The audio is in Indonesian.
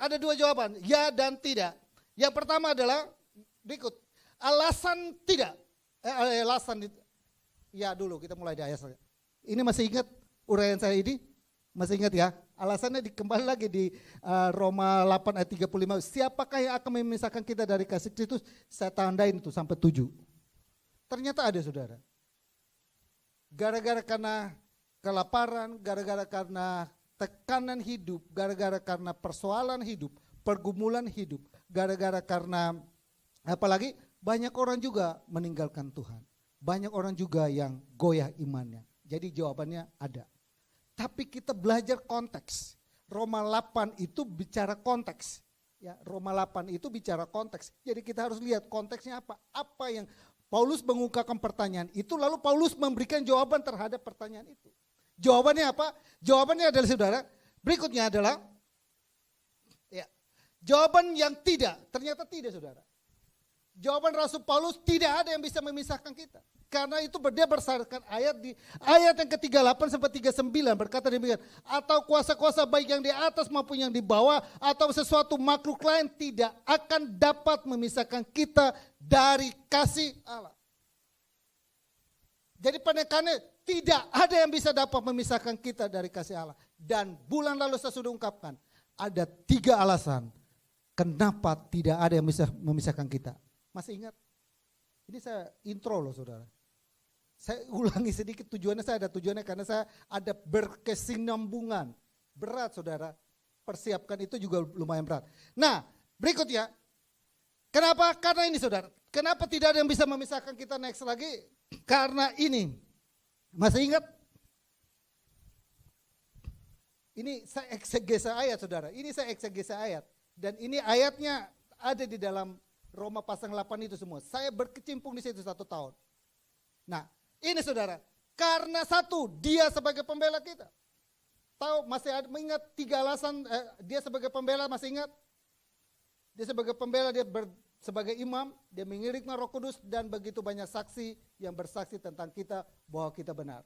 ada dua jawaban, ya dan tidak. Yang pertama adalah berikut, alasan tidak. Ya dulu kita mulai di ayat 1. Ini masih ingat uraian saya ini? Masih ingat ya? Alasannya kembali lagi di Roma 8 ayat 35. Siapakah yang akan memisahkan kita dari kasih Kristus? Saya tandain itu sampai 7. Ternyata ada saudara. Gara-gara karena kelaparan, gara-gara karena tekanan hidup, gara-gara karena persoalan hidup, pergumulan hidup, gara-gara karena apalagi banyak orang juga meninggalkan Tuhan. Banyak orang juga yang goyah imannya. Jadi jawabannya ada. Tapi kita belajar konteks. Roma 8 itu bicara konteks. Ya, Roma 8 itu bicara konteks. Jadi kita harus lihat konteksnya apa. Apa yang Paulus mengungkapkan pertanyaan itu, lalu Paulus memberikan jawaban terhadap pertanyaan itu. Jawabannya apa? Jawabannya adalah saudara, berikutnya adalah ya, jawaban yang tidak, ternyata tidak saudara. Jawaban Rasul Paulus, tidak ada yang bisa memisahkan kita. Karena itu dia berdasarkan ayat di ayat yang ke-38 sampai 39 berkata demikian, atau kuasa-kuasa baik yang di atas maupun yang di bawah atau sesuatu makhluk lain tidak akan dapat memisahkan kita dari kasih Allah. Jadi penekanannya tidak ada yang bisa dapat memisahkan kita dari kasih Allah. Dan bulan lalu saya sudah ungkapkan, ada 3 alasan kenapa tidak ada yang bisa memisahkan kita. Masih ingat? Ini saya intro loh saudara. Saya ulangi sedikit tujuannya, saya ada tujuannya karena saya ada berkesinambungan. Berat saudara, persiapkan itu juga lumayan berat. Nah berikutnya, kenapa? Karena ini saudara, kenapa tidak ada yang bisa memisahkan kita next lagi? Karena ini, masih ingat? Ini saya eksegesa ayat saudara, ini saya eksegesa ayat. Dan ini ayatnya ada di dalam Roma pasal 8 itu semua. Saya berkecimpung di situ 1 tahun. Nah, ini saudara, karena satu, dia sebagai pembela kita. Tahu, masih ada, mengingat 3 alasan dia sebagai pembela, masih ingat? Dia sebagai pembela, dia sebagai imam, dia mengirimkan Roh Kudus dan begitu banyak saksi yang bersaksi tentang kita bahwa kita benar.